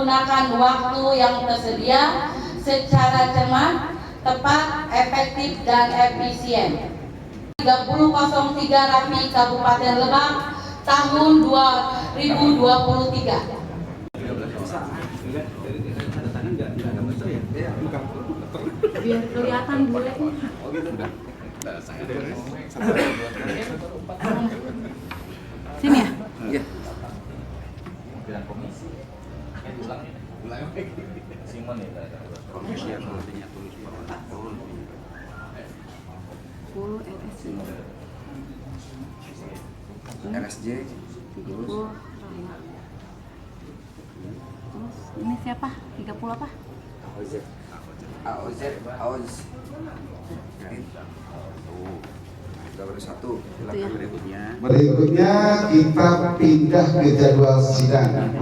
menggunakan waktu yang tersedia secara cermat, tepat, efektif, dan efisien. 3003 Rapi Kabupaten Lebak tahun 2023. Biar kelihatan bulatnya. Sini ya? Iya. Simon ya. Komisi yang nantinya tulis turun. 10 RSJ. RSJ 30. Terus ini siapa? 30 apa? AOZ. AOZ. Baru satu. Berikutnya kita pindah ke jadwal persidangan.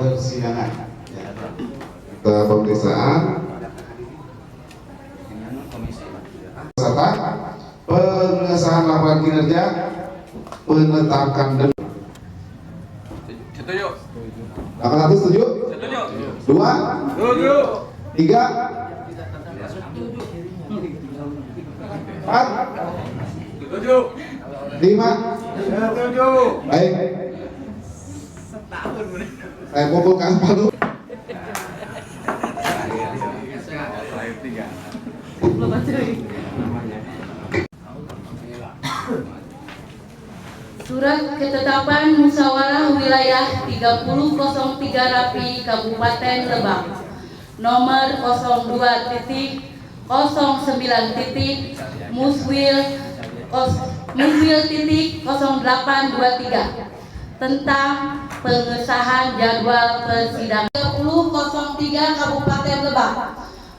Ke pemeriksaan serta pengesahan laporan kinerja, penetapan denda. Setuju. Langkah 1 setuju? Setuju. 2? Setuju. 3? 4? Setuju. 5? Setuju. Baik. Saya pukulkan palu. Surat ketetapan musyawarah wilayah 3003 Rapi Kabupaten Lebak nomor 02.Muswil.0823 tentang pengesahan jadwal persidangan 3003 Kabupaten Lebak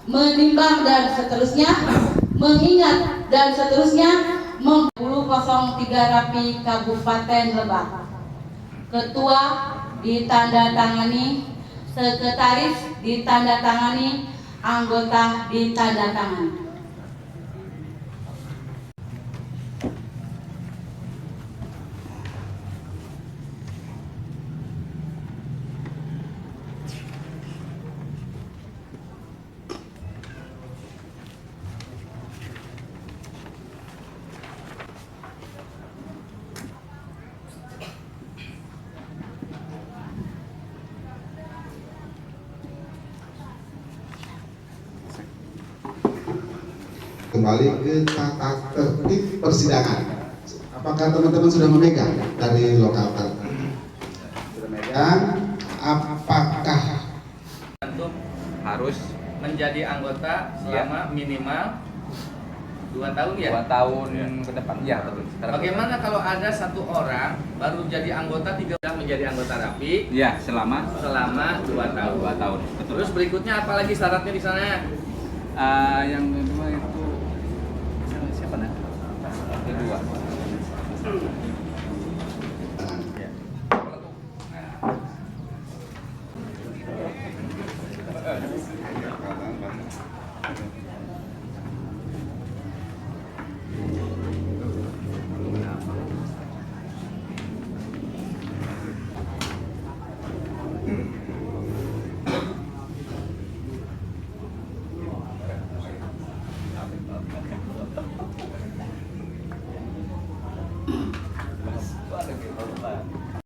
menimbang dan seterusnya, mengingat dan seterusnya. 1003 Rapi Kabupaten Lebak. Ketua ditandatangani, sekretaris ditandatangani, anggota ditandatangani. Kembali ke tata tertib persidangan. Apakah teman-teman sudah memegang dari lokal tertentu? Sudah memegang? Apakah harus menjadi anggota selama minimal 2 tahun ya? 2 tahun ke depan. Ya, betul. Bagaimana kalau ada satu orang baru jadi anggota 3 tahun menjadi anggota Rapi? Ya, selama 2 tahun. 2 tahun. Betul. Terus berikutnya apa lagi syaratnya di sana? Yang kedua itu siapa nih? Kedua.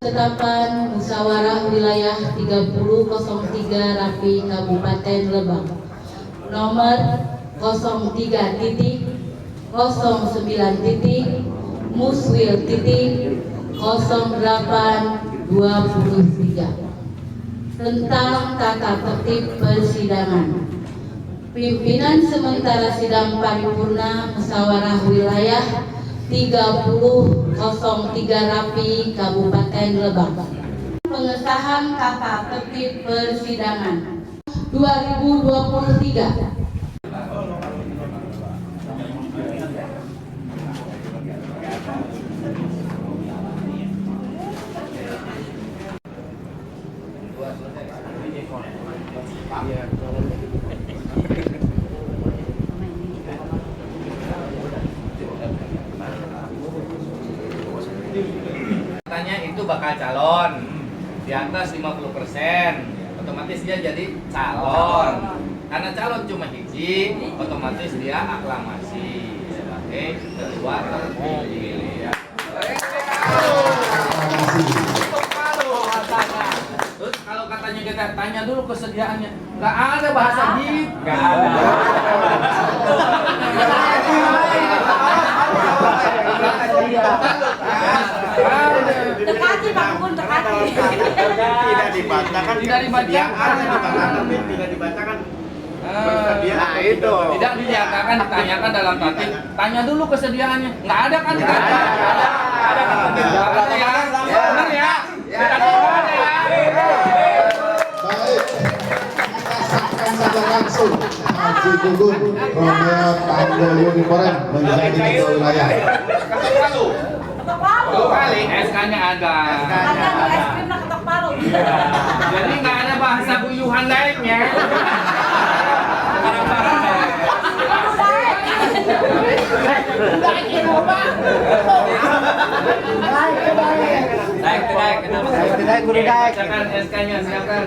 Ketetapan musyawarah wilayah 3003 Rapi Kabupaten Lebak nomor 03.09.Muswil.0823 tentang tata tertib persidangan. Pimpinan sementara sidang paripurna musyawarah wilayah 3003 Rapi Kabupaten Lebak. Pengesahan tata tertib persidangan 2023. Katanya itu bakal calon di atas 50%, otomatis otomatis dia jadi calon. Karena calon cuma hiji, otomatis dia aklamasi. Oke, kedua terpilih ya. Terus kalau katanya kita tanya dulu kesediaannya, nggak ada bahasa gitu. Nggak ada. Dekati Pak Bukun, dekati. Tidak dibacakan, Tidak dibacakan. tapi tidak dibacakan. Nah itu tidak dinyatakan, ditanyakan dalam tatib. Tanya dulu kesediaannya. Nggak ada kan? Nggak ada. Nggak ada ya. Benar ya? Tidak ada ya. Baik, kita sahkan saja langsung Haji Gugun Romeo Tanggo Uniform menjadi ketua wilayah. Ketok palu. Dua kali SK-nya ada. Es krim nak ketok palu. Jadi nggak ada bahasa buyuhan lainnya. Silakan SK-nya, silakan.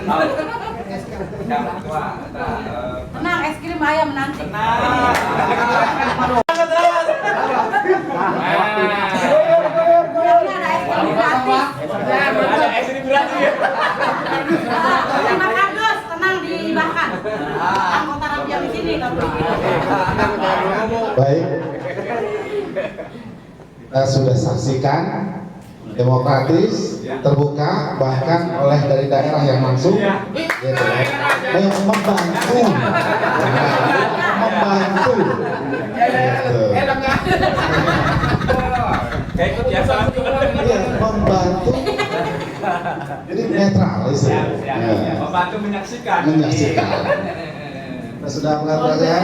Tenang, es krim ayam nanti. Tenang Agus, tenang dibahkan. Anggota rakyat di sini kalau Baik, kita sudah saksikan demokratis, terbuka, bahkan oleh dari daerah yang langsung gitu, membantu, Kayak iya, membantu, jadi netral sih, Membantu menyaksikan. Kita sudah mengatakan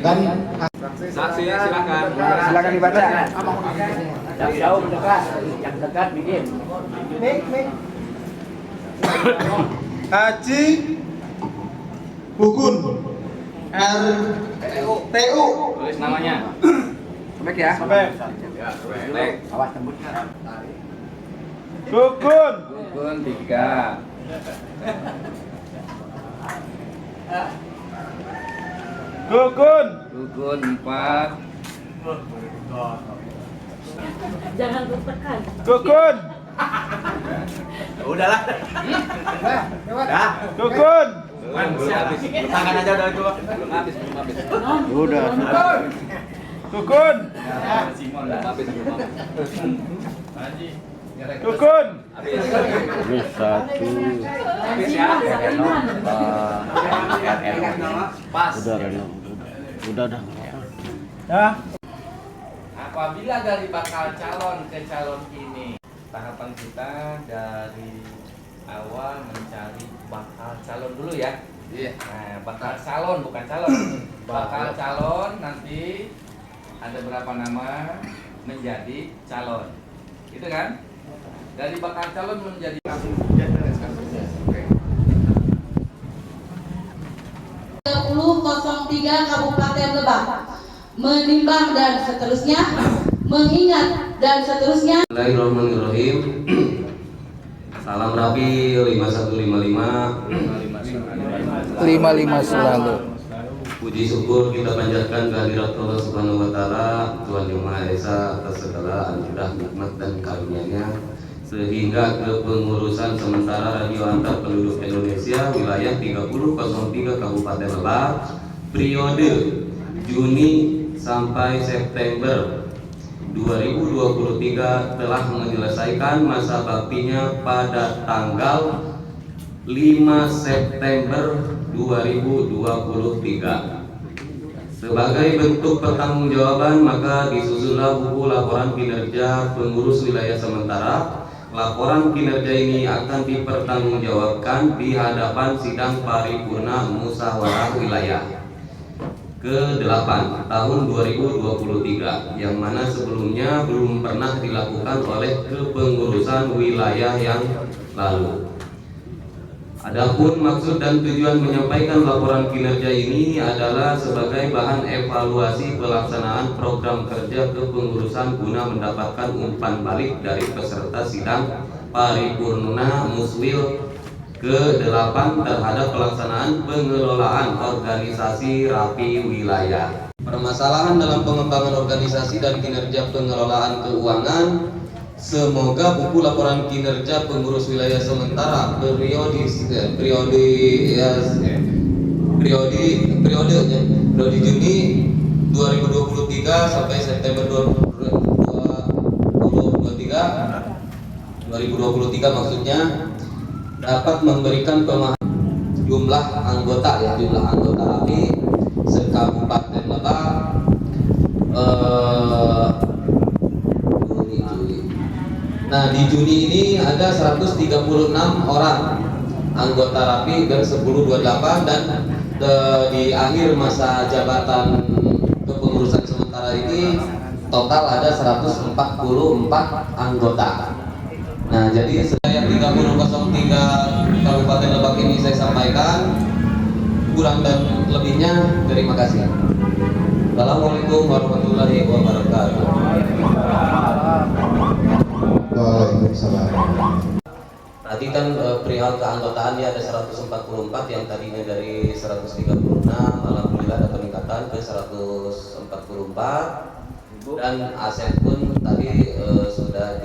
dan Saksi silakan. Silakan dibaca. Yang jauh mendekat, yang dekat bikin. Haji Gugun RTU. tulis namanya. Baik ya. Baik. Awas tembusnya. Gugun. Gugun 3. Gugun. Gugun 4. jangan tertekan. Gugun. Udahlah. Dah. Gugun. Tangan aja udah gua. Belum habis. Udah. Gugun. Simon belum habis. Gugun. Ini satu. Habis ya. Pas. Udah dah. Ya. Apabila dari bakal calon ke calon ini, tahapan kita dari awal mencari bakal calon dulu ya. Iya. Nah, bakal calon bukan calon. Bakal calon nanti ada berapa nama menjadi calon. Gitu kan? Dari bakal calon menjadi 3003 Kabupaten Lebak menimbang dan seterusnya, mengingat dan seterusnya. Bismillahirrahmanirrahim. Salam Rabi 55 selalu. Puji syukur kita panjatkan kehadirat Allah Subhanahu wa taala, Tuhan Yang Maha Esa atas segala anugerah nikmat dan karunia-Nya sehingga kepengurusan sementara Radio Antar Penduduk Indonesia wilayah 3003 Kabupaten Lebak periode Juni sampai September 2023 telah menyelesaikan masa baktinya pada tanggal 5 September 2023. Sebagai bentuk pertanggungjawaban maka disusunlah buku laporan kinerja pengurus wilayah sementara. Laporan kinerja ini akan dipertanggungjawabkan di hadapan sidang paripurna musyawarah wilayah ke-8 tahun 2023 yang mana sebelumnya belum pernah dilakukan oleh kepengurusan wilayah yang lalu. Adapun maksud dan tujuan menyampaikan laporan kinerja ini adalah sebagai bahan evaluasi pelaksanaan program kerja kepengurusan guna mendapatkan umpan balik dari peserta sidang paripurna muswil ke-8 terhadap pelaksanaan pengelolaan organisasi Rapi Wilayah. Permasalahan dalam pengembangan organisasi dan kinerja pengelolaan keuangan. Semoga buku laporan kinerja pengurus wilayah sementara periode Juni 2023 sampai September 2023 maksudnya dapat memberikan pemahaman jumlah anggota Rapi sekabupaten Lebak Nah, di Juni ini ada 136 orang anggota Rapi dan 1028 dan di akhir masa jabatan kepengurusan sementara ini total ada 144 anggota. Nah, jadi saya 3003 Kabupaten Lebak ini saya sampaikan, kurang dan lebihnya terima kasih. Assalamualaikum warahmatullahi wabarakatuh. Waalaikumsalam. Tadi kan perihal keanggotaan dia ada 144 yang tadinya dari 136, alhamdulillah ada peningkatan ke 144 dan aset pun tadi sudah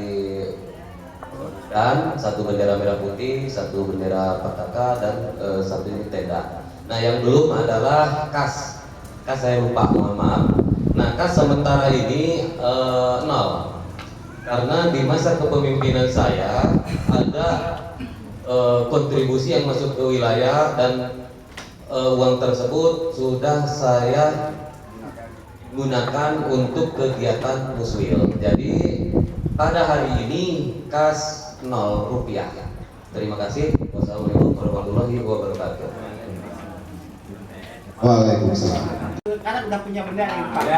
dan satu bendera merah putih, satu bendera Pataka dan satu ini tenda. Nah, yang belum adalah kas saya lupa, mohon maaf. Nah, kas sementara ini 0. Karena di masa kepemimpinan saya ada kontribusi yang masuk ke wilayah dan uang tersebut sudah saya gunakan untuk kegiatan muswil. Jadi pada hari ini kas 0 rupiah. Terima kasih. Wassalamualaikum warahmatullahi wabarakatuh. Waalaikumsalam. Karena udah punya benda nih, Pak.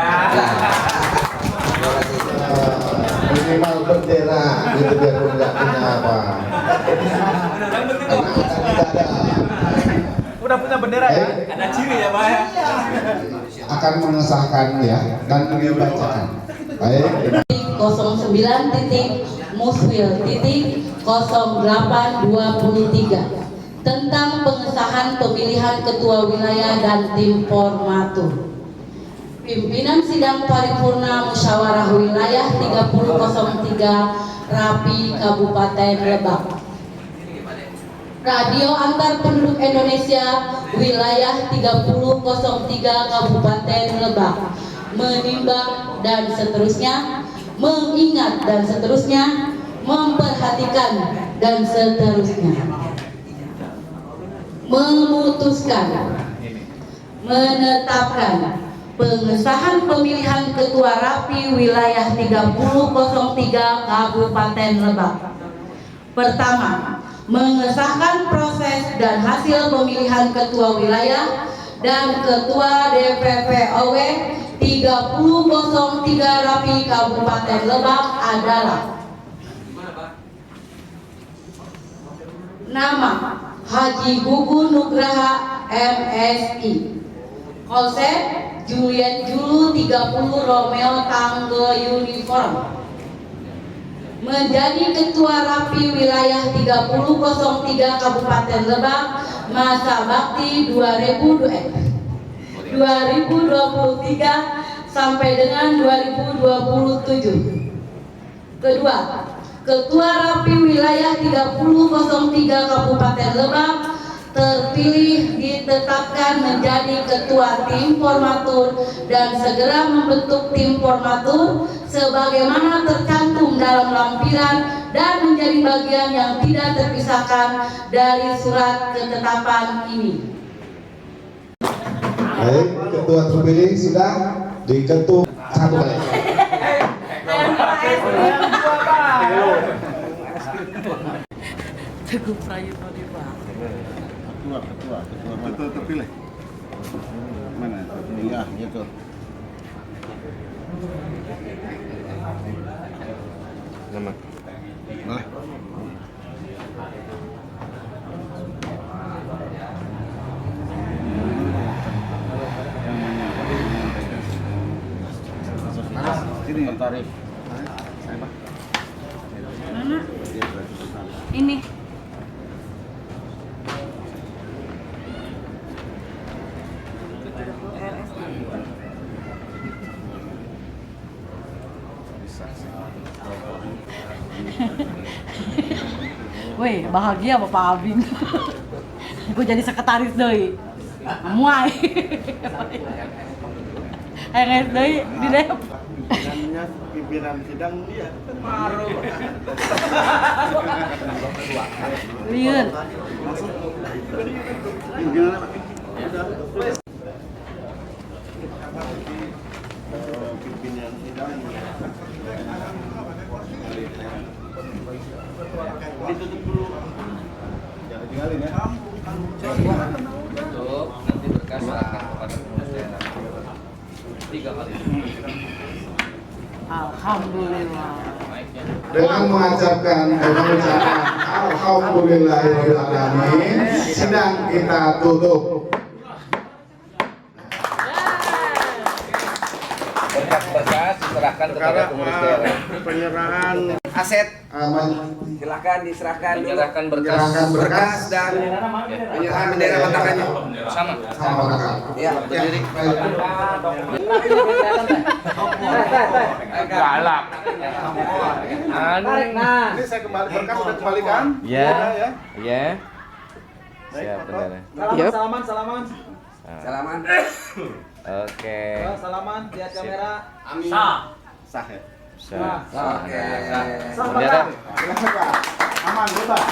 Minimal bendera gitu biarpun nggak punya apa. Udah punya bendera ya? Ada ciri ya, Pak. Akan mengesahkan ya dan dibacakan. Baik. 09.muswil.0823 tentang pengesahan pemilihan ketua wilayah dan tim formatur. Pimpinan Sidang Paripurna Musyawarah Wilayah 3003 Rapi Kabupaten Lebak. Radio Antar Penduduk Indonesia Wilayah 3003 Kabupaten Lebak menimbang dan seterusnya, mengingat dan seterusnya, memperhatikan dan seterusnya, memutuskan, menetapkan pengesahan pemilihan ketua Rapi Wilayah 3003 Kabupaten Lebak. Pertama, mengesahkan proses dan hasil pemilihan ketua wilayah dan ketua DPP OW 3003 Rapi Kabupaten Lebak adalah nama Haji Gugun Nugraha MSI, konsep Juliet Julu 30 Romeo Tangga Uniform, menjadi ketua Rapi Wilayah 3003 Kabupaten Lebak masa bakti 2023 sampai dengan 2027. Kedua, Ketua Rapi Wilayah 3003 Kabupaten Lebak terpilih ditetapkan menjadi ketua tim formatur dan segera membentuk tim formatur sebagaimana tercantum dalam lampiran dan menjadi bagian yang tidak terpisahkan dari surat ketetapan ini. Baik, ketua terpilih sudah diketuk satu kali. Teguh Prayitno di Pak. Ketua terpilih. Mana? Iya, gitu. Nama. Boleh. Sini tarik. Mana? Ini. Weh, bahagia Bapak Abing. Gue jadi sekretaris deui. Muai. Nges deui di dep. Pimpinan sidang dia. Lieun. Pimpinan sidang ditutup dulu. Jangan tinggalin ya. Tutup, nanti berkas serahkan kepada pengurus daerah. 3 kali. Alhamdulillah. Baiknya. Dengan mengucapkan alhamdulillahirabbil alamin, sidang kita tutup. Berkas-berkas diserahkan kepada pengurus daerah. Penyerahan Aset Aman. silakan diserahkan dulu. Menyerahkan berkas. Menyerahkan berkas Dan penyerahan bendera patakannya. Sama. sama rekan. Ya, berdiri. Galak. Ini saya kembali berkas sudah kembalikan. Ya. Ya. Ya. Siap bendera. Salaman. Salaman. Oke. Salaman, lihat kamera. Amin. Sah ya. Siap. Oke. Bendera. Silahkan Pak. Aman, bebas.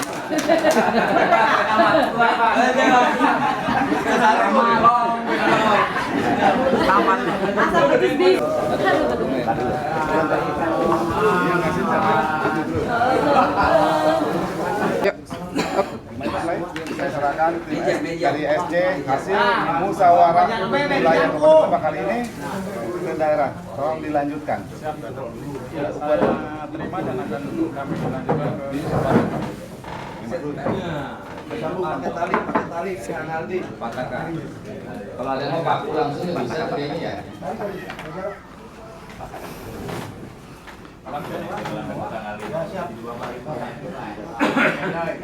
Saya serahkan dari SC hasil musyawarah wilayah Kabupaten Lebak kali ini ke daerah. Tolong dilanjutkan. Terima dan akan kami lanjutkan di pakai tali sekarang nanti. Patahkan. Kalau ada yang mau paku langsung ya bisa pakai ini ya.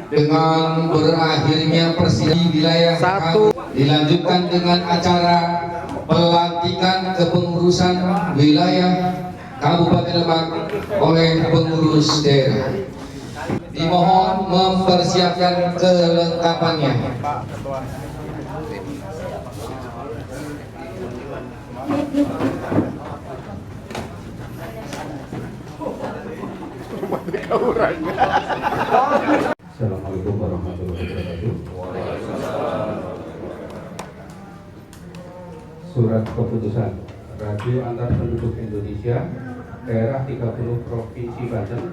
Dengan berakhirnya persidangan di wilayah dilanjutkan dengan acara pelantikan kepengurusan wilayah Kabupaten Lebak oleh pengurus daerah. Dimohon mempersiapkan kelengkapannya. Assalamualaikum warahmatullahi wabarakatuh. Surat keputusan Radio Antar Penduduk Indonesia Daerah 30 Provinsi Banten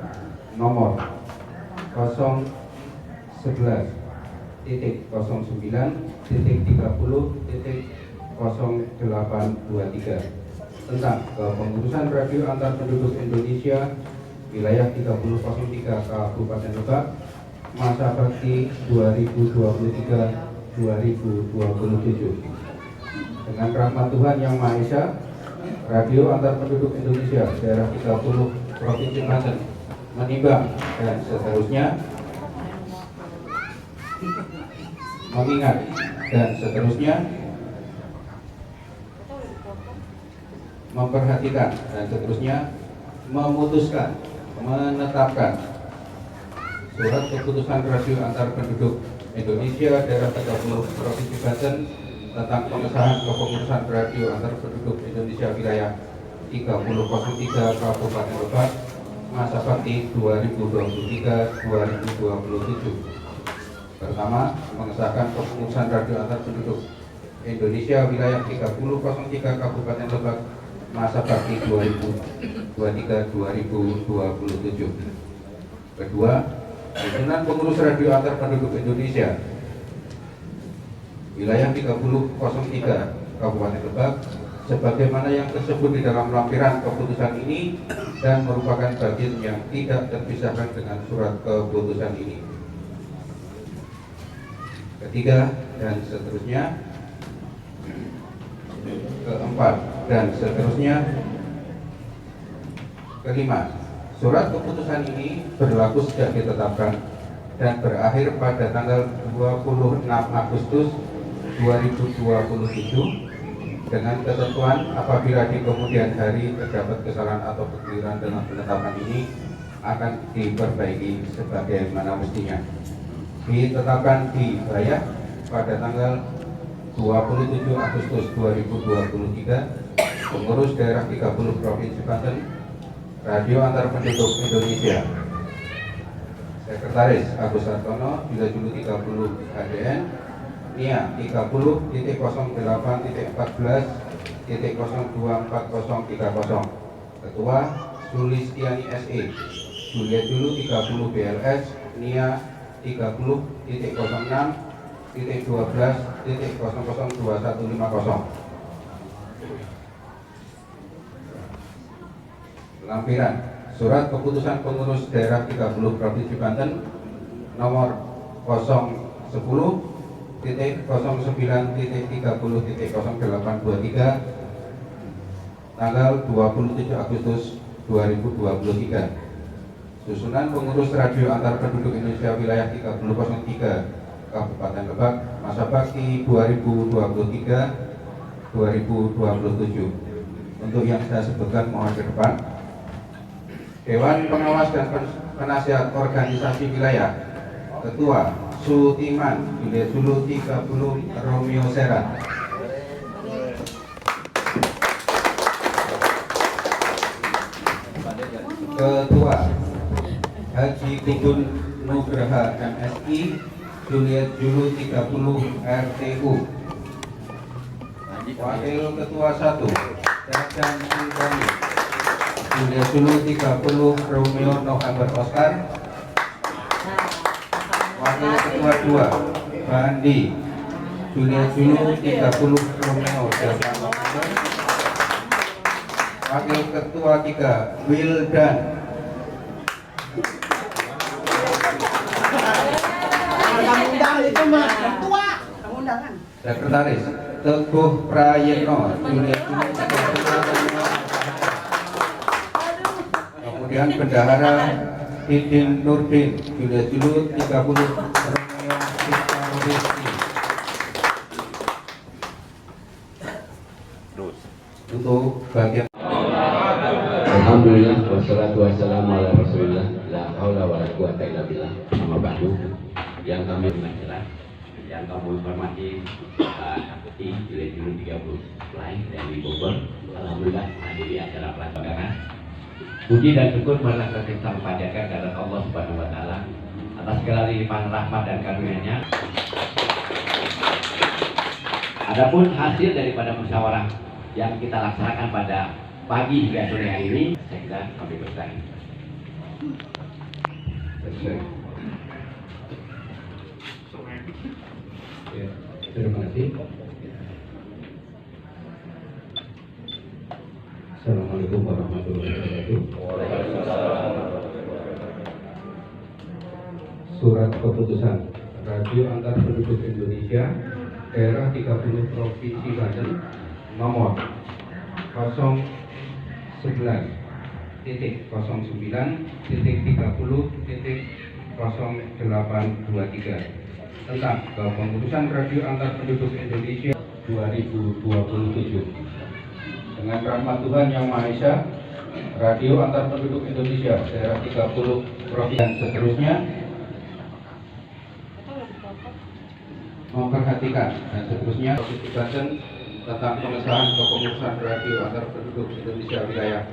nomor 011.09.30.0823 tentang kepengurusan Radio Antar Penduduk Indonesia wilayah 3003 Kabupaten Lebak masa bakti 2023-2027. Dengan rahmat Tuhan Yang Maha Esa, Radio Antar Penduduk Indonesia daerah 30 Provinsi Banten menimbang dan seterusnya mengingat dan seterusnya memperhatikan dan seterusnya memutuskan menetapkan surat keputusan Radio Antar Penduduk Indonesia daerah 30 Provinsi Banten tentang pengesahan kepengurusan Radio Antar Penduduk Indonesia wilayah 3003 Kabupaten Lebak masa bakti 2023-2027. Pertama, mengesahkan kepengurusan Radio Antar Penduduk Indonesia wilayah 3003 Kabupaten Lebak masa bakti 2023-2027. Kedua, susunan pengurus Radio Antar Penduduk Indonesia wilayah 3003 Kabupaten Lebak sebagaimana yang tersebut di dalam lampiran keputusan ini dan merupakan bagian yang tidak terpisahkan dengan surat keputusan ini. Ketiga dan seterusnya. Keempat dan seterusnya. Kelima, surat keputusan ini berlaku sejak ditetapkan dan berakhir pada tanggal 26 Agustus 2027 dengan ketentuan apabila di kemudian hari terdapat kesalahan atau kekeliruan dalam penetapan ini akan diperbaiki sebagaimana mestinya. Ditetapkan di wilayah pada tanggal 27 Agustus 2023, pengurus daerah 30 Provinsi Banten, Radio Antar Penduduk Indonesia, Sekretaris Agus Sartono, bila dulu 30 HDN, NIA 30.08.14.02430, Ketua Sulistiani SE, Juliet dulu 30 BLS, NIA 30.12.002150. Lampiran Surat Keputusan Pengurus Daerah 30 Provinsi Banten nomor 010.09.30.0823 tanggal 27 Agustus 2023. Susunan pengurus Radio Antar Penduduk Indonesia wilayah 3003 Kabupaten Lebak, masa bakti 2023-2027. Untuk yang saya sebutkan mohon ke depan. Dewan Pengawas dan Penasihat Organisasi Wilayah, Ketua Sutiman Juliet Dulu 30 Romeo Serat. Ketua Haji Gugun Nugraha MSI Juliet Dulu 30 RTU. Wakil Ketua 1 Dadan Sintoni Juliet Dulu 30 Romeo November Oscar. Wakil Ketua 2 Bandi Juliet Dulu 30 Romeo Delta November. Wakil Ketua 3 Wildan itu mah ketua undangan. Sekretaris Teguh Prayetno Juliet Dulu 30. Kemudian Bendahara Didin Nurdin Juliet Dulu 30 Romeo Rizky. Untuk bagian Alhamdulillah wassalatu wassalamu ala rasulillah la haula wala quwata illa billah. Amma ba'du. Yang kami hormati, yang kami hormati Pak Deputi Juliet Dulu 30 lain dari Bogor, alhamdulillah menghadiri acara pelantikan. Puji dan syukur marilah kita panjatkan kepada Allah Subhanahu wa taala atas segala limpahan rahmat dan karunia-Nya. Adapun hasil daripada musyawarah yang kita laksanakan pada pagi hingga sore hari ini, saya kira kami bersaing. Ya, terima kasih. Assalamualaikum warahmatullahi wabarakatuh. Surat Keputusan Radio Antar Penduduk Indonesia Daerah 30 Provinsi Banten nomor 09.30.0823 tentang kepengurusan Radio Antar Penduduk Indonesia 2027. Dengan rahmat Tuhan Yang Maha Esa, Radio Antar Penduduk Indonesia daerah 30 provinsi dan seterusnya memperhatikan dan seterusnya Provinsi Banten tentang pengesahan kepengurusan Radio Antar Penduduk Indonesia wilayah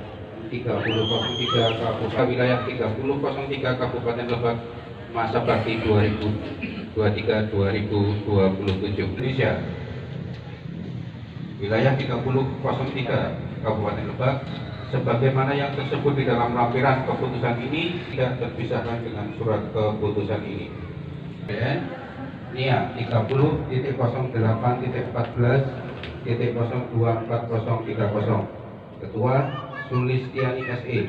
3003 Kabupaten wilayah 3003 Kabupaten Lebak masa bakti 2023-2027. Indonesia wilayah 3003 Kabupaten Lebak sebagaimana yang tersebut di dalam lampiran keputusan ini tidak terpisahkan dengan surat keputusan ini. NIA 30.08.14.02430. Ketua Sulistiani SE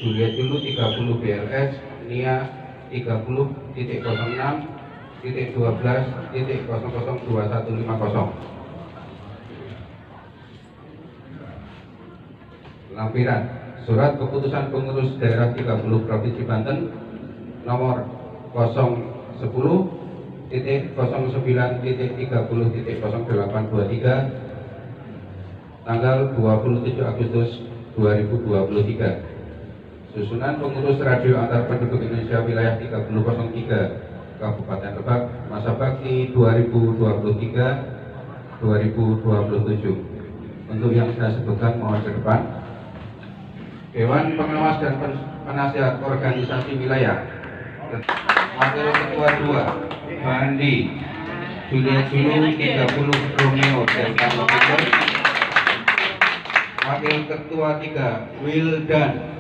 Juliet Dulu 30 BLS, NIA 30.06.12.002150. Lampiran Surat Keputusan Pengurus Daerah 30 Provinsi Banten nomor 010.09.30.0823 tanggal 27 Agustus 2023. Susunan pengurus radio antar penduduk Indonesia wilayah 3003 Kabupaten Lebak masa bakti 2023-2027. Untuk yang saya sebutkan mohon ke depan. Dewan Pengawas dan Penasihat Organisasi Wilayah. Wakil Ketua 2 Bandi Juliet Sulu 30 Romeo Delta November. Wakil Ketua 3 Wildan.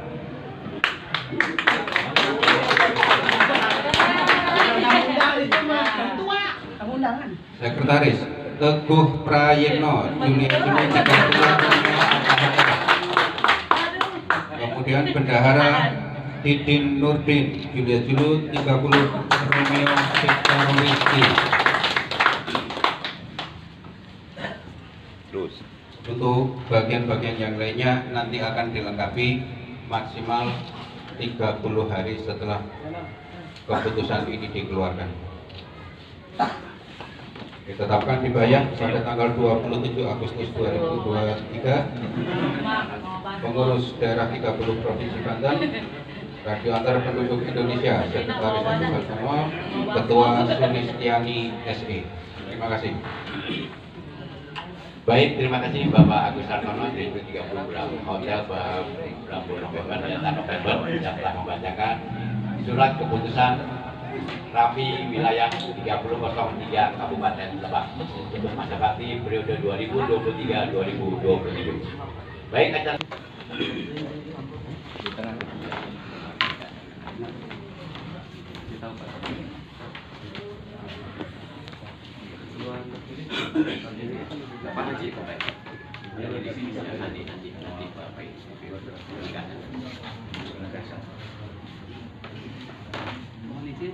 Sekretaris Teguh Prayitno Juliet Sulu 30. Kemudian Bendahara Didin Nurdin Juliet Sulu 30 Romeo Victor Rizky. Terus Untuk bagian-bagian yang lainnya nanti akan dilengkapi maksimal 30 hari setelah keputusan ini dikeluarkan. Ditetapkan dibayar pada tanggal 27 Agustus 2023. Pengurus daerah 30 Provinsi Banten, Radio Antar Penduduk Indonesia, Sekretaris Jenderal semua, Ketua Sulistiani SE. Terima kasih. baik, terima kasih Bapak Agus Sartono dari 30 Hotel Brambu November Delta November yang telah membacakan surat keputusan Rapi Wilayah 3003 Kabupaten Lebak untuk masa bakti periode 2023-2027. Baik, acara Pak Haji, nanti Bapak mohon izin.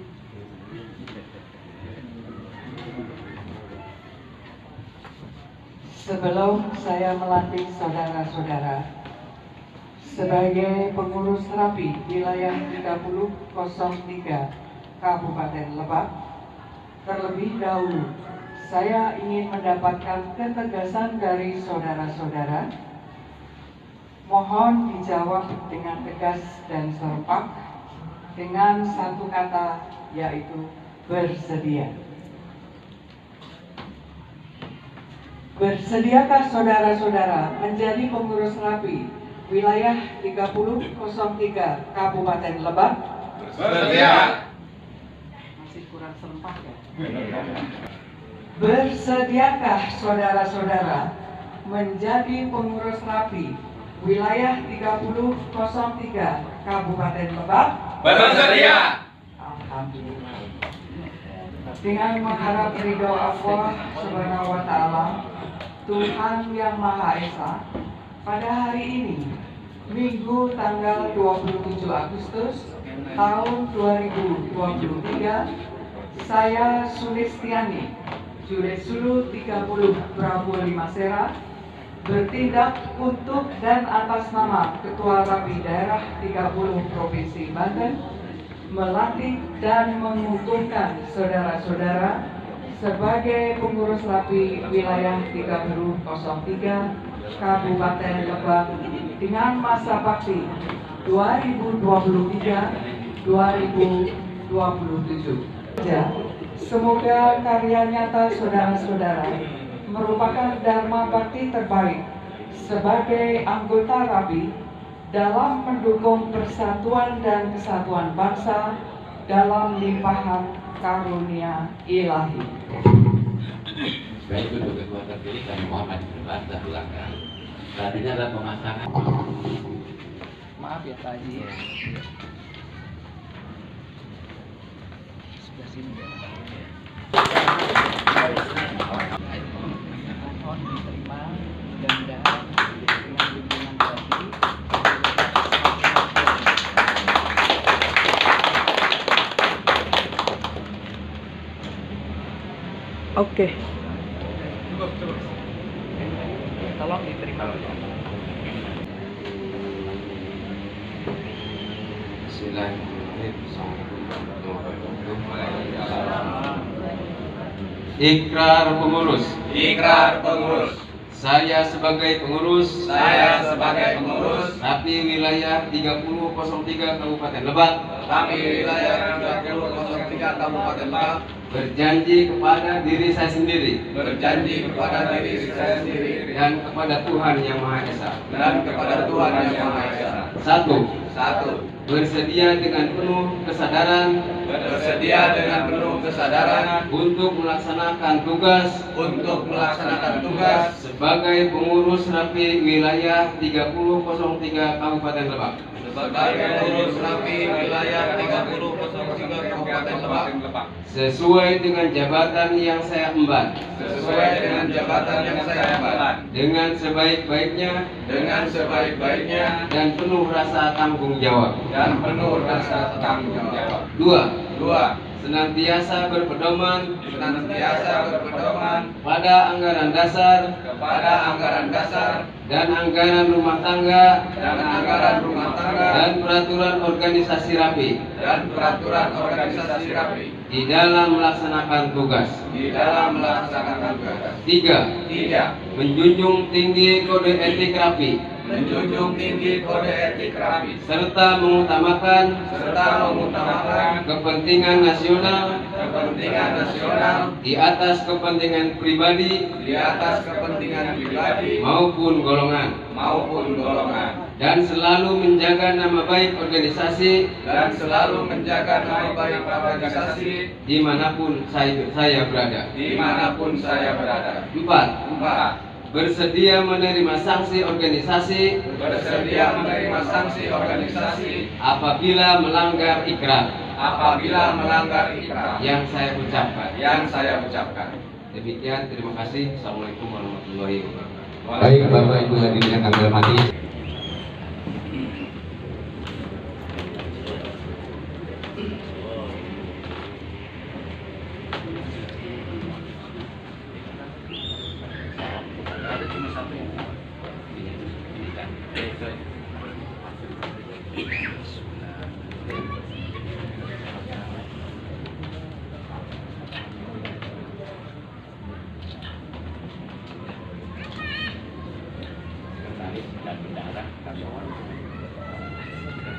Sebelum saya melantik saudara-saudara sebagai pengurus Rapi wilayah 3003 Kabupaten Lebak, terlebih dahulu saya ingin mendapatkan ketegasan dari saudara-saudara. Mohon dijawab dengan tegas dan serempak dengan satu kata, yaitu bersedia. Bersediakah saudara-saudara menjadi pengurus Rapi wilayah 3003 Kabupaten Lebak? Bersedia. Masih kurang serempak ya? Bersediakah saudara-saudara menjadi pengurus Rapi wilayah 3003 Kabupaten Lebak? Bersedia. Alhamdulillah. Dengan mengharap ridho Allah Subhanahu wa Ta'ala, Tuhan Yang Maha Esa, pada hari ini, Minggu tanggal 27 Agustus tahun 2023, saya Sulistiani Juliet Sulu 30 Bravo 5 Sera bertindak untuk dan atas nama Ketua Rapi Daerah 30 Provinsi Banten melantik dan mengukuhkan saudara-saudara sebagai pengurus Rapi wilayah 3003 Kabupaten Lebak dengan masa bakti 2023-2027. Semoga karya nyata saudara-saudara merupakan dharma bakti terbaik sebagai anggota Rapi dalam mendukung persatuan dan kesatuan bangsa dalam limpahan karunia ilahi. Baik, untuk ketua terpilih kami mohon maju ke depan dan silakan. Saat ini adalah pemasangan. Maaf ya Pak Haji. Sebelah sini ya. Mohon diterima, mudah-mudahan dengan bimbingan tadi. Oke. Tolong diterima. Ikrar pengurus. Ikrar pengurus. Saya sebagai pengurus Saya sebagai pengurus Rapi Rapi wilayah 3003 Kabupaten Lebak. Kami wilayah 3003 Kabupaten Lebak Berjanji kepada diri saya sendiri dan kepada Tuhan Yang Maha Esa. Satu, bersedia dengan penuh kesadaran untuk melaksanakan tugas sebagai pengurus Rapi wilayah 3003 Kabupaten Lebak. Sesuai dengan jabatan yang saya emban. Dengan sebaik-baiknya. Dan penuh rasa tanggung jawab. Dua. Senantiasa berpedoman pada anggaran dasar dan anggaran rumah tangga dan peraturan organisasi Rapi di dalam melaksanakan tugas. Tiga. Menjunjung tinggi kode etik Rapi serta mengutamakan kepentingan nasional di atas kepentingan pribadi maupun golongan, dan selalu menjaga nama baik organisasi dimanapun saya berada. Empat. Bersedia menerima sanksi organisasi apabila melanggar ikrar yang saya ucapkan. Demikian, terima kasih. Assalamualaikum warahmatullahi wabarakatuh. Baik, Bapak Ibu hadirin yang kami hormati.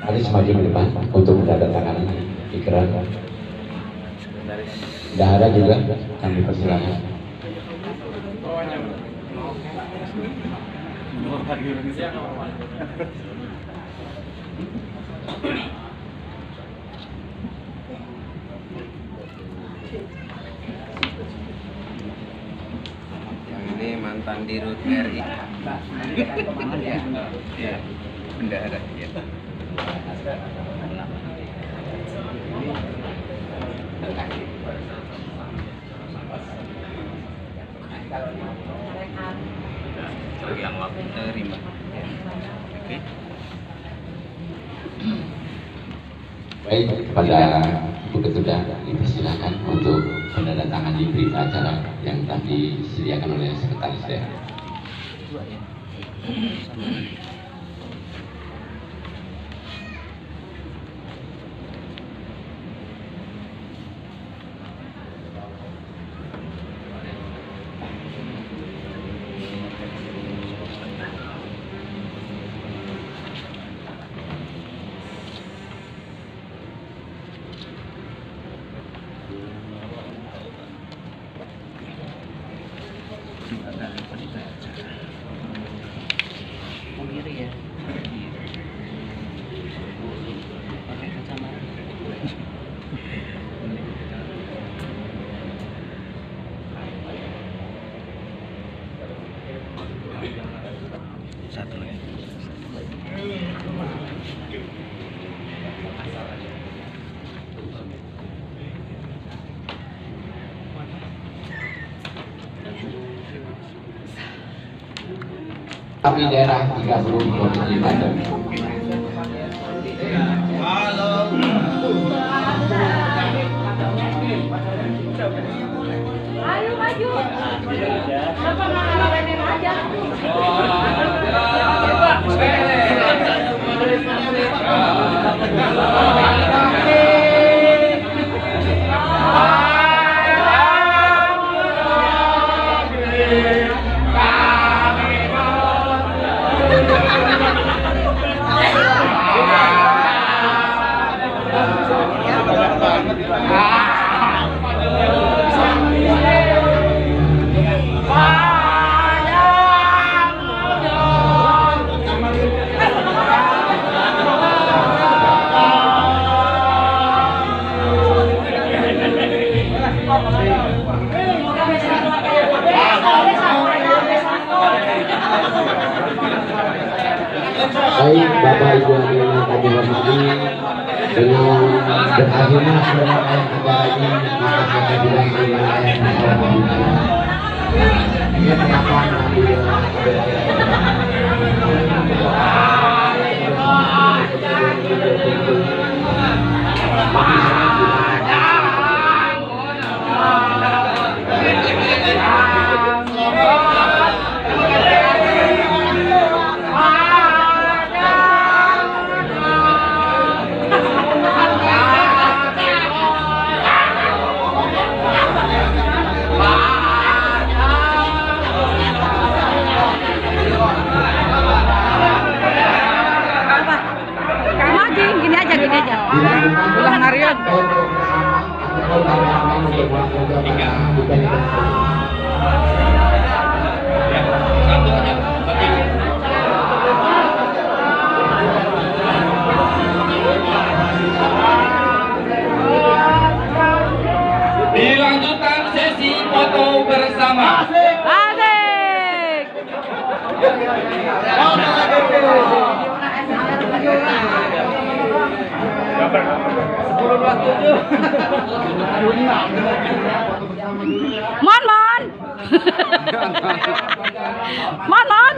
Haris maju ke depan untuk menandatangani ikrar. Dahara juga kami persilakan. Yang ini mantan Dirut RI. Iya. Bendahara ya. Yang waktu terima. Oke. Baik, kepada Ibu Ketua dipersilakan untuk menandatangani berita acara yang tadi disediakan oleh Sekretaris Daerah. Satu lagi. Kami daerah 30 Provinsi Banten. Ayo maju. Kenapa nggak ngalahin aja? Baik Bapak Ibu hadirin yang kami hormati, dengan berakhirnya serangkaian acara ini maka saya bilang wilayah ini penetapan Ulang Aryan. Dilanjutkan sesi foto bersama. Asik. Mon. Mon.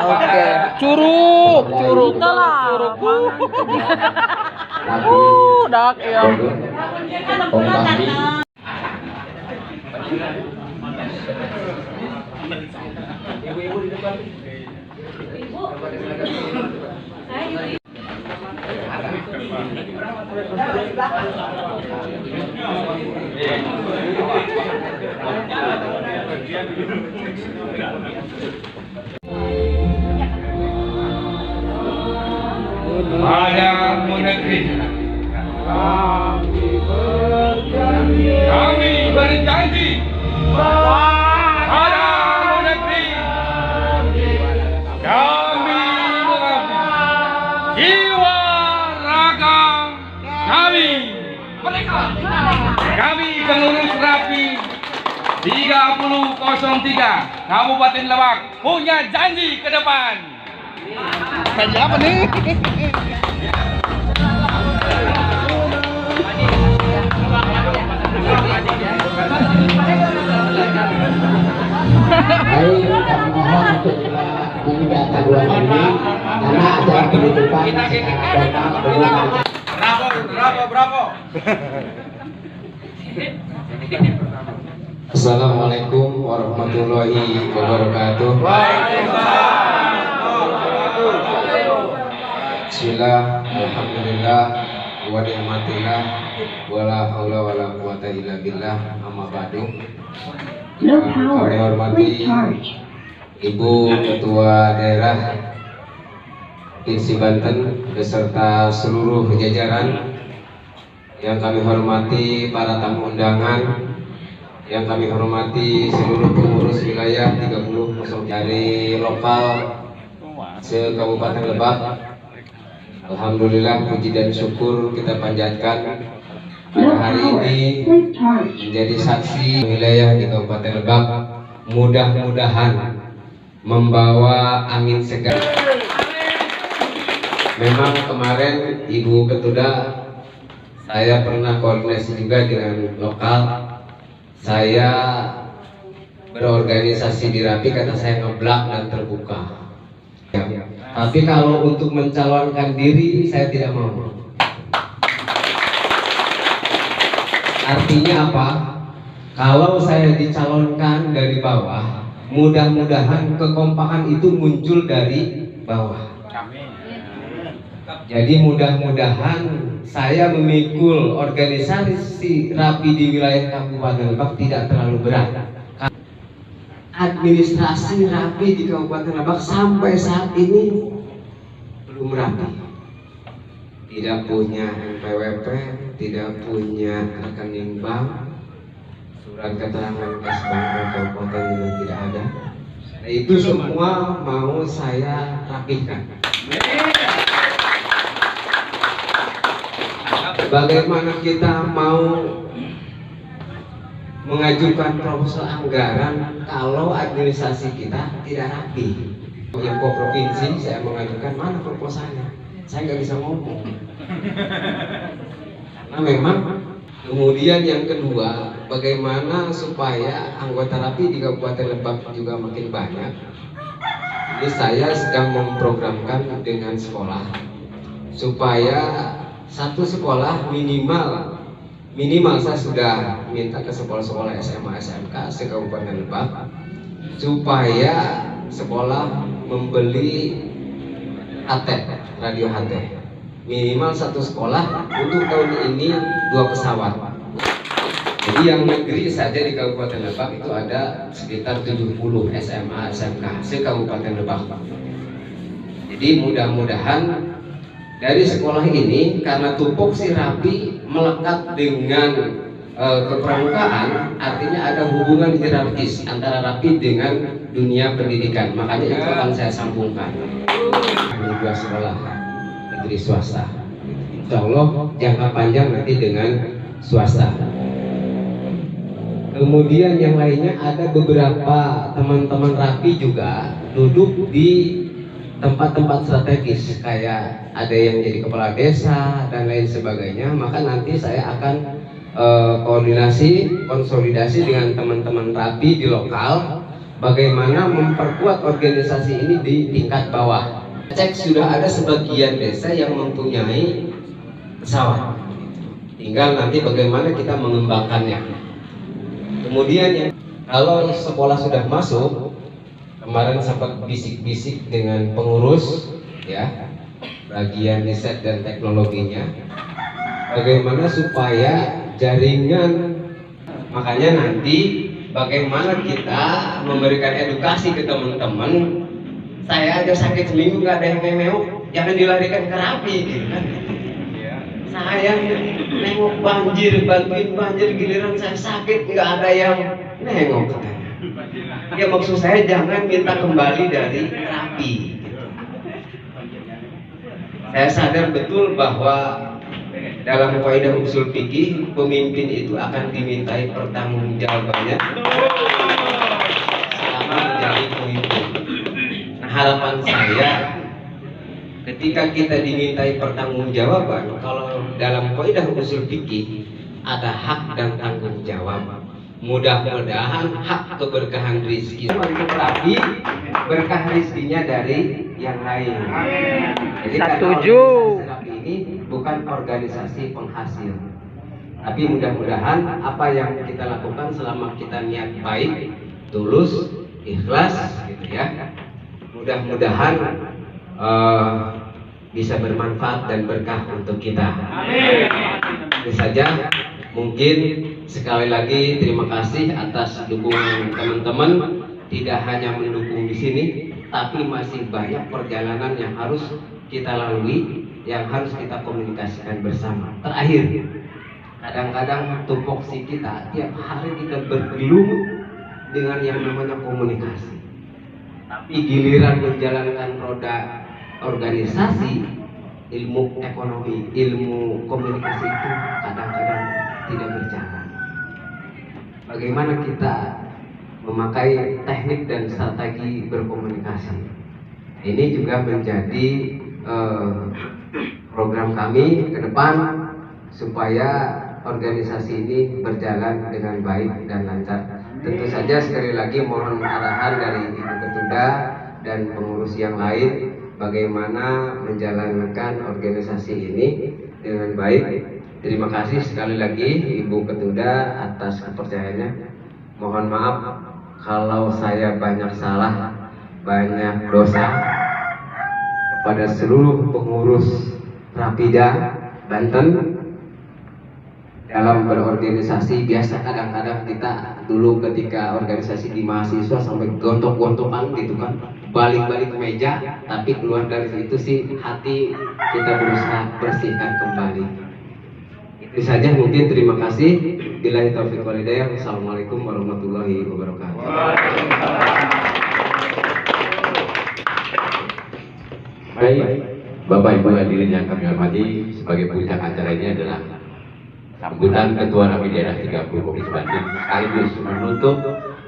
Oke. Curug. Dak ya. Ibu-ibu di depan. Pada Munegri kami berjanji pada Munegri kami mengabdi jiwa raga kami pengurus Rapi 3003 Kabupaten Lebak punya janji ke depan. Janji apa nih? Baik, kami mohon untuk memindahkan dua ini karena ada penutupan Bravo. Assalamualaikum warahmatullahi wabarakatuh. Bismillah, alhamdulillah, wa ni'matillah, wala haula wala quwata illa billah, amma ba'du. Kami hormati Ibu Ketua Daerah Provinsi Banten beserta seluruh jajaran, yang kami hormati para tamu undangan, yang kami hormati seluruh pengurus wilayah 30 dari lokal se-Kabupaten Lebak. Alhamdulillah, puji dan syukur kita panjatkan pada hari ini menjadi saksi wilayah di Kabupaten Lebak, mudah-mudahan membawa angin segar. Memang kemarin Ibu Ketua, saya pernah koordinasi juga dengan lokal. Saya berorganisasi di Rapi, kata saya ngeblak dan terbuka. Tapi kalau untuk mencalonkan diri, saya tidak mau. Artinya apa? Kalau saya dicalonkan dari bawah, mudah-mudahan kekompakan itu muncul dari bawah. Jadi mudah-mudahan saya memikul organisasi Rapi di wilayah Kabupaten Lebak tidak terlalu berat. Administrasi Rapi di Kabupaten Lebak sampai saat ini belum rapi. Tidak punya NPWP, tidak punya rekening bank, surat keterangan kas bank kabupaten juga tidak ada. Nah, itu semua mau saya rapikan. Bagaimana kita mau mengajukan proposal anggaran kalau administrasi kita tidak rapi. Yang provinsi saya mengajukan mana proposalnya, saya nggak bisa ngomong. Karena memang kemudian yang kedua, bagaimana supaya anggota rapi di Kabupaten Lebak juga makin banyak. Ini saya sedang memprogramkan dengan sekolah supaya satu sekolah minimal saya sudah minta ke sekolah-sekolah SMA SMK se-Kabupaten Lebak supaya sekolah membeli HT, radio HT minimal satu sekolah. Untuk tahun ini 2 pesawat. Jadi yang negeri saja di Kabupaten Lebak itu ada sekitar 70 SMA SMK se-Kabupaten Lebak. Jadi mudah-mudahan dari sekolah ini, karena tupoksi rapi melekat dengan kepramukaan, artinya ada hubungan hierarkis antara rapi dengan dunia pendidikan. Makanya itu akan saya sambungkan. Dua sekolah negeri swasta, insya Allah jangka panjang nanti dengan swasta. Kemudian yang lainnya ada beberapa teman-teman rapi juga duduk di tempat-tempat strategis, kayak ada yang jadi kepala desa dan lain sebagainya. Maka nanti saya akan konsolidasi dengan teman-teman rapi di lokal, bagaimana memperkuat organisasi ini di tingkat bawah. Cek sudah ada sebagian desa yang mempunyai pesawat, tinggal nanti bagaimana kita mengembangkannya. Kemudian kalau sekolah sudah masuk, kemarin sempat bisik-bisik dengan pengurus ya bagian riset dan teknologinya, bagaimana supaya jaringan, makanya nanti bagaimana kita memberikan edukasi ke teman-teman. Saya aja sakit seminggu nggak ada yang nengok, jangan dilarikan ke rapi gitu kan. Saya nengok banjir, bantuin banjir, giliran saya sakit nggak ada yang nengok. Ya maksud saya jangan minta kembali dari rapi. Saya sadar betul bahwa dalam kaidah usul fikih, pemimpin itu akan dimintai pertanggungjawabannya selama menjadi pemimpin. Nah, harapan saya ketika kita dimintai pertanggungjawaban, kalau dalam kaidah usul fikih ada hak dan tanggung jawab. Mudah-mudahan hak keberkahan rizki tapi berkah rizkinya dari yang lain. Jadi Setuju. Ini bukan organisasi penghasil, tapi mudah-mudahan apa yang kita lakukan selama kita niat baik, tulus, ikhlas, gitu ya, mudah-mudahan bisa bermanfaat dan berkah untuk kita. Itu saja. Mungkin sekali lagi terima kasih atas dukungan teman-teman. Tidak hanya mendukung di sini, tapi masih banyak perjalanan yang harus kita lalui, yang harus kita komunikasikan bersama. Terakhir, kadang-kadang tupoksi kita tiap hari kita bergelut dengan yang namanya komunikasi, tapi giliran menjalankan roda organisasi, ilmu ekonomi, ilmu komunikasi itu kadang-kadang tidak berjalan. Bagaimana kita memakai teknik dan strategi berkomunikasi? Ini juga menjadi program kami ke depan supaya organisasi ini berjalan dengan baik dan lancar. Tentu saja sekali lagi mohon arahan dari Ibu Ketuda dan pengurus yang lain bagaimana menjalankan organisasi ini dengan baik. Terima kasih sekali lagi Ibu Ketuda atas kepercayaannya. Mohon maaf kalau saya banyak salah, banyak dosa kepada seluruh pengurus Rapida Banten. Dalam berorganisasi biasa kadang-kadang kita dulu ketika organisasi di mahasiswa sampai gontok-gontokan gitu kan, balik-balik meja, tapi keluar dari situ sih hati kita berusaha bersihkan kembali. Itu saja mungkin, terima kasih. Billahi taufiq wal hidayah. Wassalamualaikum warahmatullahi wabarakatuh. Baik, Bapak Ibu hadirin yang kami hormati, sebagai puncak acara ini adalah sambutan Ketua Rapi Daerah 30 Provinsi Banten sekaligus menutup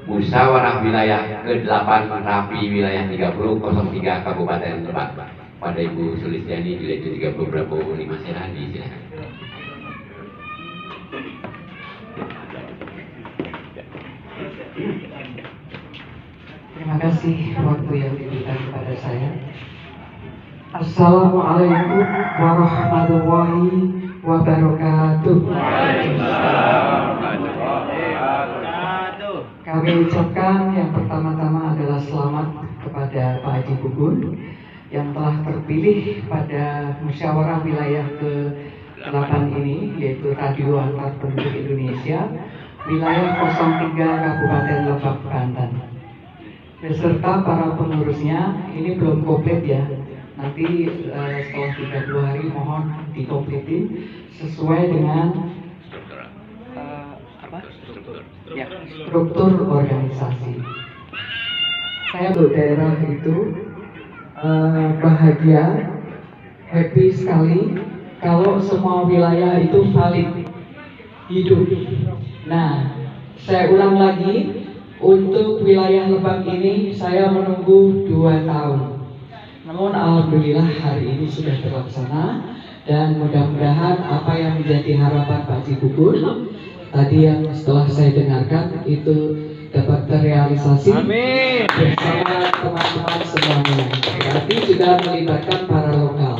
musyawarah wilayah ke-8 Rapi Wilayah 30 03 Kabupaten Lebak. Pada Ibu Sulistiani Direktur 30 Prabowo Lima Serandi, silakan. Terima kasih waktu yang diberikan kepada saya. Assalamualaikum warahmatullahi wabarakatuh. Kami ucapkan yang pertama-tama adalah selamat kepada Pak Haji Gugun yang telah terpilih pada musyawarah wilayah ke-8 ini, yaitu Radio Antar Penduduk Indonesia wilayah 03 Kabupaten Lebak, Banten. Beserta para pengurusnya, ini belum komplit ya. Nanti setelah 30 hari mohon dikompletin sesuai dengan struktur organisasi. Saya untuk daerah itu bahagia, happy sekali kalau semua wilayah itu valid hidup. Nah, saya ulang lagi, untuk wilayah Lebak ini saya menunggu 2 tahun. Namun alhamdulillah hari ini sudah terlaksana dan mudah-mudahan apa yang menjadi harapan Pak Haji Gugun tadi yang setelah saya dengarkan itu dapat terrealisasi. Amin. Bersama teman-teman semuanya. Berarti juga melibatkan para lokal.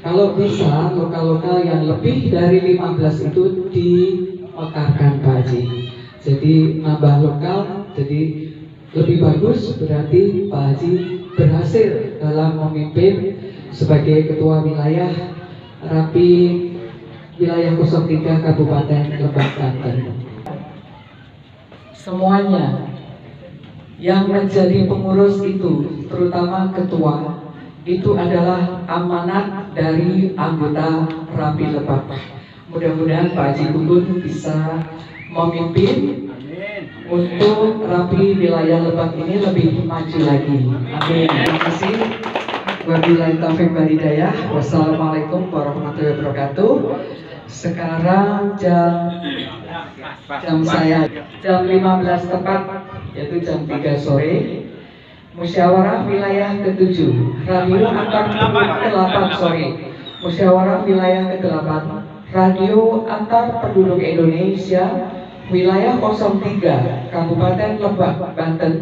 Kalau bisa lokal-lokal yang lebih dari 15 itu dimekarkan Pak Haji. Jadi nambah lokal, jadi lebih bagus, berarti Pak Haji berhasil dalam memimpin sebagai ketua wilayah Rapi Wilayah 03 Kabupaten Lebak, Banten. Semuanya yang menjadi pengurus itu, terutama ketua, itu adalah amanat dari anggota Rapi Lebak. Mudah-mudahan Pak Haji Gugun bisa memimpin untuk Rapi Wilayah Lebak ini lebih maju lagi. Amin. Terima kasih. Wabillahi taufiq wal hidayah. Wassalamualaikum warahmatullahi wabarakatuh. Sekarang jam saya jam 15 tepat, yaitu jam 3 sore. Musyawarah wilayah ke-7 Radio Antar Penduduk ke-8 Musyawarah wilayah ke-8 Radio Antar Penduduk Indonesia wilayah 03 Kabupaten Lebak, Banten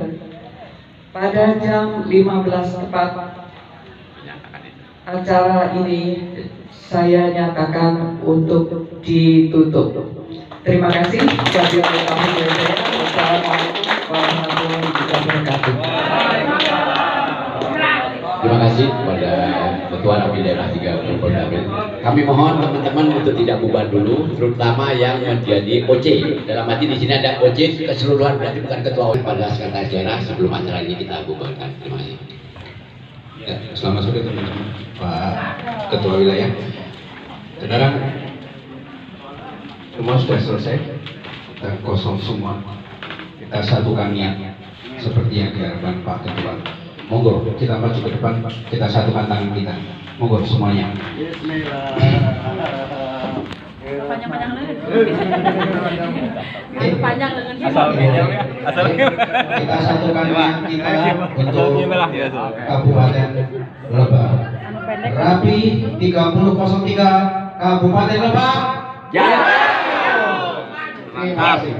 pada jam 15 tepat. Acara ini saya nyatakan untuk ditutup. Terima kasih. Wassalamualaikum warahmatullahi wabarakatuh. Terima kasih kepada Ketua Rapi Daerah 30 Provinsi. Kami mohon teman-teman untuk tidak bubar dulu, terutama yang menjadi OC. Dalam arti di sini ada OC keseluruhan, berarti bukan ketua pada sekretaris daerah sebelum acara ini kita bubarkan. Terima kasih. Ya, selamat sore teman-teman, Pak Ketua Wilayah. Saudara, semua sudah selesai, kita kosong semua. Kita satukan niat seperti yang diharapkan Pak Ketua. Monggo kita maju ke depan, kita satukan tangan kita. Monggo semuanya. Panjang-panjang lengan. Kita satukan niat kita untuk Kabupaten Lebak. Rapi 3003 Kabupaten Lebak. Ya. Terima kasih.